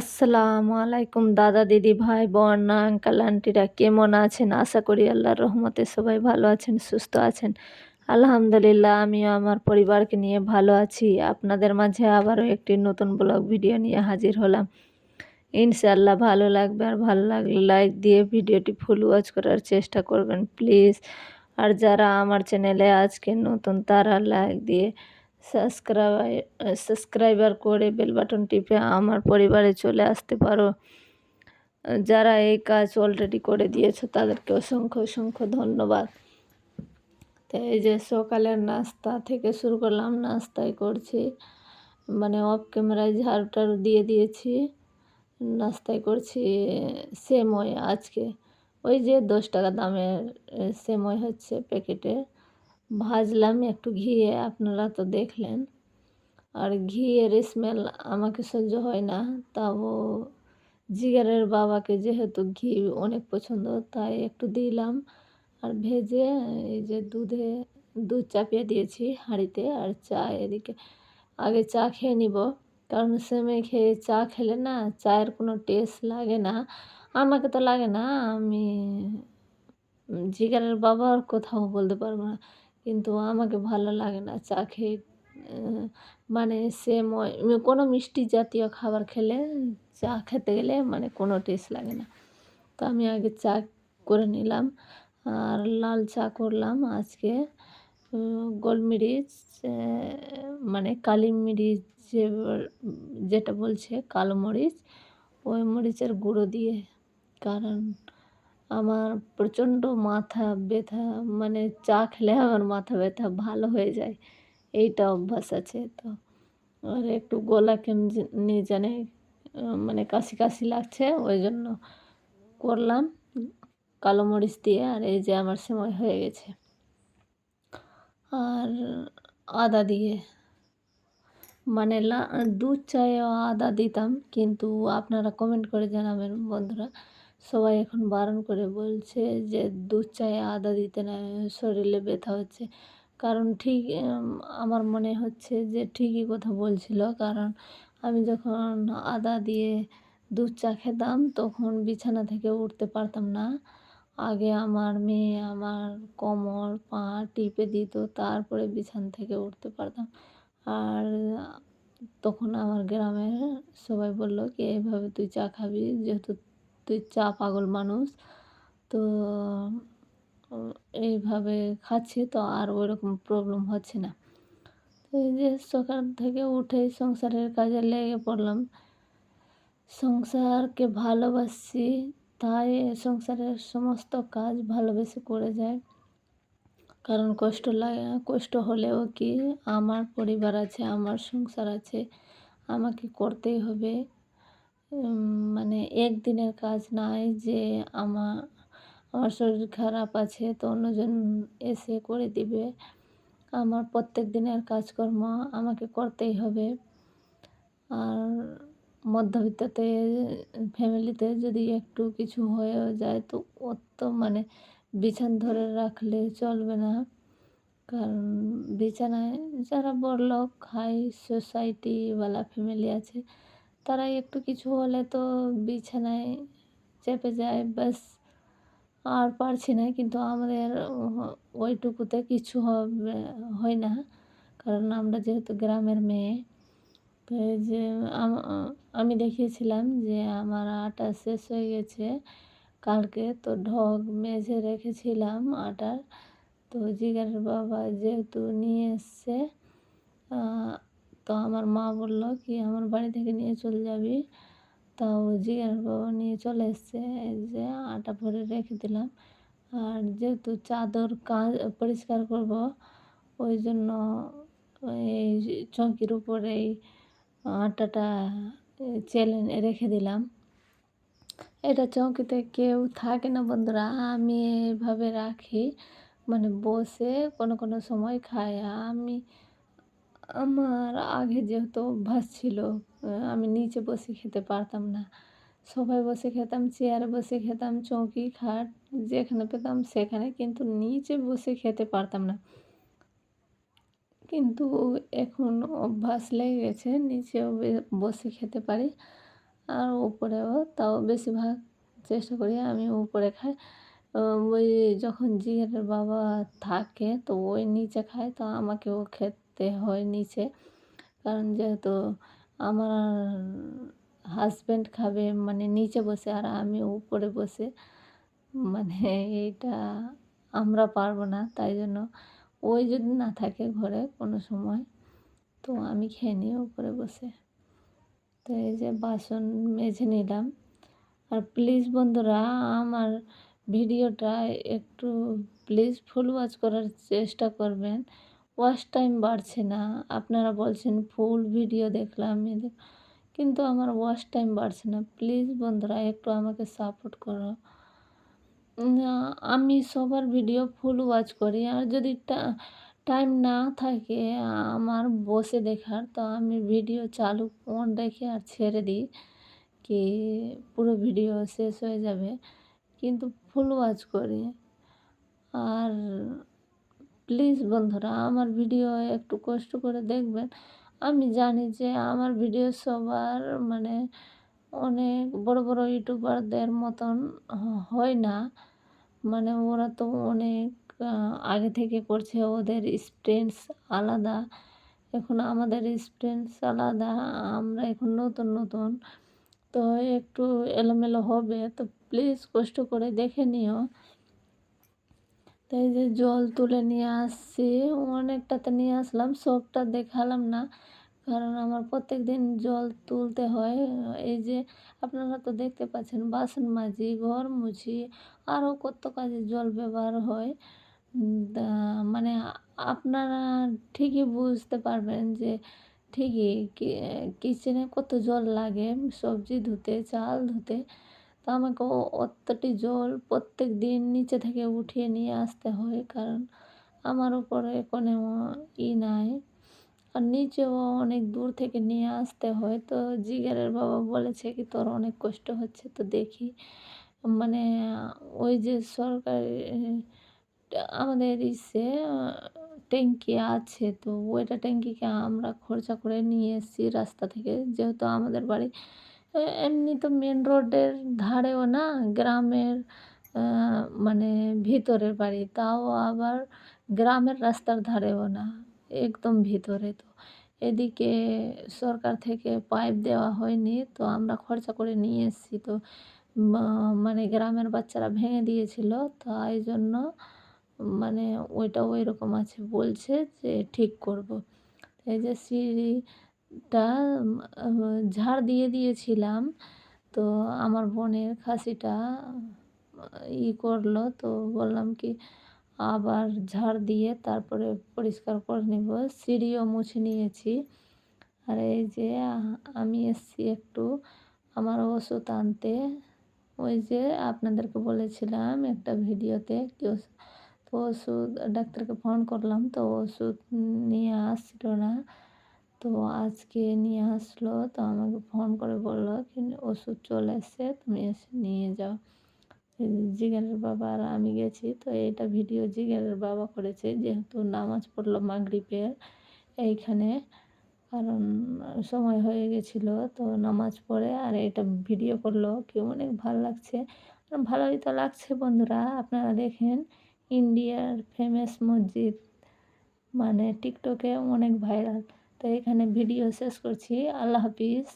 আসসালামু আলাইকুম দাদা, দিদি, ভাই, বোন, আঙ্কেল, আন্টিরা কেমন আছেন? আশা করি আল্লাহর রহমতে সবাই ভালো আছেন, সুস্থ আছেন। আলহামদুলিল্লাহ আমিও আমার পরিবারকে নিয়ে ভালো আছি। আপনাদের মাঝে আবারও একটি নতুন ব্লগ ভিডিও নিয়ে হাজির হলাম। ইনশাআল্লাহ ভালো লাগবে, আর ভালো লাগলে লাইক দিয়ে ভিডিওটি ফুল ওয়াচ করার চেষ্টা করবেন প্লিজ। আর যারা আমার চ্যানেলে আজকে নতুন তারা লাইক দিয়ে সাবস্ক্রাইবার করে বেল বাটন টিপে আমার পরিবারে চলে আসতে পারো। যারা এই কাজ অলরেডি করে দিয়েছো তাদেরকে অসংখ্য অসংখ্য ধন্যবাদ। তো এই যে সকালের নাস্তা থেকে শুরু করলাম, নাস্তাই করছি, মানে অফ ক্যামেরায় ঝাড়ু টাড়ু দিয়ে দিয়েছি। নাস্তায় করছি সেমই আজকে, ওই যে 10 টাকা দামের সেমই হচ্ছে প্যাকেটে, ভাজলাম একটু ঘিয়ে, আপনারা তো দেখলেন। আর ঘিয়ের স্মেল আমাকে সহ্য হয় না, তাও জিগারের বাবাকে যেহেতু ঘি অনেক পছন্দ তাই একটু দিলাম। আর ভেজে এই যে দুধ চাপিয়ে দিয়েছি হাঁড়িতে, আর চা এদিকে আগে চা খেয়ে নিব, কারণ সেমাই খেয়ে চা খেলে না চায়ের কোনো টেস্ট লাগে না। আমাকে তো লাগে না, আমি জিগারের বাবার কোথাও বলতে পারবো না, কিন্তু আমাকে ভালো লাগে না চা খেয়ে। মানে সেমাই কোনো মিষ্টি জাতীয় খাবার খেলে চা খেতে গেলে মানে কোনো টেস্ট লাগে না। তো আমি আগে চা করে নিলাম, আর লাল চা করলাম আজকে। গোলমরিচ, মানে কালি মরিচ যেটা বলছে কালো মরিচ, ওই মরিচের গুঁড়ো দিয়ে। কারণ আমার প্রচণ্ড মাথা ব্যথা, মানে চা খেলে আমার মাথা ব্যথা ভালো হয়ে যায়, এইটা অভ্যাস আছে। তো আর একটু গলা কেমনি জানে মানে কাশি কাশি লাগছে, ওই জন্য করলাম কালো মরিচ দিয়ে। আর এই যে আমার সময় হয়ে গেছে, আর আদা দিয়ে, মানে দুধ চায়েও আদা দিতাম, কিন্তু আপনারা কমেন্ট করে জানাবেন বন্ধুরা, সবাই এখন বারণ করে বলছে যে দুধ চায়ে আদা দিতে না, শরীরে ব্যথা হচ্ছে। কারণ ঠিক আমার মনে হচ্ছে যে ঠিকই কথা বলছিল, কারণ আমি যখন আদা দিয়ে দুধ চা খেতাম তখন বিছানা থেকে উঠতে পারতাম না। আগে আমার মেয়ে আমার কোমর পা টিপে দিত, তারপরে বিছানা থেকে উঠতে পারতাম। আর তখন আমার গ্রামের সবাই বলল কি এভাবে তুই চা খাবি, যেহেতু তুই চা পাগল মানুষ, তো এইভাবে খাচ্ছি তো আর ওইরকম প্রবলেম হচ্ছে না। তো এই যে সকাল থেকে উঠেই সংসারের কাজে লেগে পড়লাম। সংসারকে ভালোবাসি, তাই সংসারের সমস্ত কাজ ভালোবেসে করে যায়। কারণ কষ্ট লাগে, কষ্ট হলেও কি আমার পরিবার আছে, আমার সংসার আছে, আমাকে করতেই হবে। মানে একদিনের কাজ নয় যে আমার শরীর খারাপ আছে তো অন্যজন এসে করে দিবে। আমার প্রত্যেক দিনের কাজকর্ম আমাকে করতেই হবে। আর মধ্যবিত্ততে ফ্যামিলিতে যদি একটু কিছু হয়েও যায় তো অত মানে বিছানা ধরে রাখলে চলবে না। কারণ বিছানায় যারা বড়লোক হাই সোসাইটিওয়ালা ফ্যামিলি আছে, তারা একটু কিছু হলে তো বিছানায় চেপে যায়, ব্যাস আর পারছি না। কিন্তু আমাদের ওইটুকুতে কিছু হয় না, কারণ আমরা যেহেতু গ্রামের মেয়ে। তো এই যে আমি দেখিয়েছিলাম যে আমার আটা শেষ হয়ে গেছে কালকে, তো ঢক মেজে রেখেছিলাম আটার। তো জিগারের বাবা যেহেতু নিয়ে এসছে, তো আমার মা বলল কি আমার বাড়ি থেকে নিয়ে চলে যাবি, তাও জিগারের বাবা নিয়ে চলে এসছে। এই যে আটা ভরে রেখে দিলাম। আর যেহেতু চাদর পরিষ্কার করব, ওই জন্য এই চৌকির উপরেই আটাটা চেলে রেখে দিলাম। এটা চৌকিতে কেউ থাকে না বন্ধুরা, আমি এভাবে রাখি, মানে বসে কোনো কোনো সময় খাই। আমার আগে যেহেতু অভ্যাস ছিল, আমি নিচে বসে খেতে পারতাম না, সোফায় বসে খেতাম, চেয়ারে বসে খেতাম, চৌকি খাট যেখানে পেতাম সেখানে, কিন্তু নিচে বসে খেতে পারতাম না। কিন্তু এখন অভ্যাস লেগে গেছে, নিচেও বসে খেতে পারি। আর উপরেও তাও বেশিরভাগ চেষ্টা করি আমি উপরে খাই। ওই যখন জিগেরের বাবা থাকে তো ওই নিচে খায়, তো আমাকেও খেতে হয় নিচে। কারণ যেহেতু আমার হাসব্যান্ড খাবে মানে নিচে বসে আর আমি উপরে বসে, মানে এইটা আমরা পারবো না। তাই জন্য ওই যদি না থাকে ঘরে কোনো সময় তো আমি খেয়ে নিই উপরে বসে। তো এই যে বাসন মেজে নিলাম। আর প্লিজ বন্ধুরা আমার ভিডিওটা একটু প্লিজ ফুল ওয়াচ করার চেষ্টা করবেন। ওয়াচ টাইম বাড়ছে না। আপনারা বলছেন ফুল ভিডিও দেখলাম কিন্তু আমার ওয়াচ টাইম বাড়ছে না। প্লিজ বন্ধুরা একটু আমাকে সাপোর্ট করো। না, আমি সবার ভিডিও ফুল ওয়াচ করি। আর যদি টাইম না থাকে আমার বসে দেখার, তো আমি ভিডিও চালু অন রেখে আর ছেড়ে দিই কি পুরো ভিডিও শেষ হয়ে যাবে। কিন্তু ফুল ওয়াচ করি। আর প্লিজ বন্ধুরা আমার ভিডিও একটু কষ্ট করে দেখবেন। আমি জানি যে আমার ভিডিও সবার মানে অনেক বড় বড় ইউটিউবারদের মতন হয় না। মানে ওরা তো অনেক আগে থেকে করছে, ওদের এক্সপিরিয়েন্স আলাদা। এখন আমাদের এক্সপিরিয়েন্স আলাদা। আমরা এখন নতুন নতুন, তো একটু এলোমেলো হবে। তো প্লিজ কষ্ট করে দেখে নিও। তো এই যে জল তুলে নিয়ে আসছি, অনেকটাতে নিয়ে আসলাম, সবটা দেখালাম না। কারণ আমার প্রত্যেকদিন জল তুলতে হয়। এই যে আপনারা তো দেখতে পাচ্ছেন বাসন মাজি, ঘর মুছি, আরও কত কাজে জল ব্যবহার হয়। তা মানে আপনারা ঠিকই বুঝতে পারবেন যে ঠিকই কিচেনে কত জল লাগে সবজি ধুতে, চাল ধুতে। তো আমাকে অতটি জল প্রত্যেকদিন নিচে থেকে উঠিয়ে নিয়ে আসতে হয়। কারণ আমার উপরে কোনো নাই। আর নিচেও অনেক দূর থেকে নিয়ে আসতে হয়। তো জিগেরের বাবা বলেছে কি তোর অনেক কষ্ট হচ্ছে, তো দেখি মানে ওই যে সরকারি আমাদের ট্যাঙ্কি আছে, তো ওইটা ট্যাঙ্কিকে আমরা খরচা করে নিয়ে এসেছি রাস্তা থেকে। যেহেতু আমাদের বাড়ি এমনি তো মেন রোডের ধারেও না, গ্রামের আ মানে ভিতরের বাড়ি। তাও আবার গ্রামের রাস্তার ধারেও না, একদম ভিতরে। তো এদিকে সরকার থেকে পাইপ দেওয়া হয়নি, তো আমরা খরচা করে নিয়ে এসেছি। তো মা মানে গ্রামের বাচ্চারা ভেঙে দিয়েছিল, তাই জন্য মানে ওইটা ওইরকম আছে, বলছে যে ঠিক করব। এই যে সিঁড়িটা ঝাড় দিয়ে দিয়েছিলাম। তো আমার বোনের খাসিটা করলো, তো বললাম কি আবার ঝাড় দিয়ে তারপরে পরিষ্কার করে নেব। সিঁড়িও মুছে নিয়েছি। আর এই যে আমি এসেছি একটু আমার ওষুধ আনতে। ওই যে আপনাদেরকে বলেছিলাম একটা ভিডিওতে কি তো ওষুধ ডাক্তারকে ফোন করলাম, তো ওষুধ নিয়ে আসছিল না। তো আজকে নিয়ে আসলো, তো আমাকে ফোন করে বললো কি ওষুধ চলে এসছে, তুমি এসে নিয়ে যাও। জিগেরের বাবা আর আমি গেছি। তো এইটা ভিডিও জিগেরের বাবা করেছে, যেহেতু নামাজ পড়লো মাগরিবের এইখানে। কারণ সময় হয়ে গেছিলো, তো নামাজ পড়ে আর এটা ভিডিও করলো কি অনেক ভালো লাগছে। ভালোই তো লাগছে বন্ধুরা, আপনারা দেখেন ইন্ডিয়ার ফেমাস মসজিদ মানে টিকটকে অনেক ভাইরাল। তো এখানে ভিডিও শেষ করছি। আল্লাহ হাফিজ।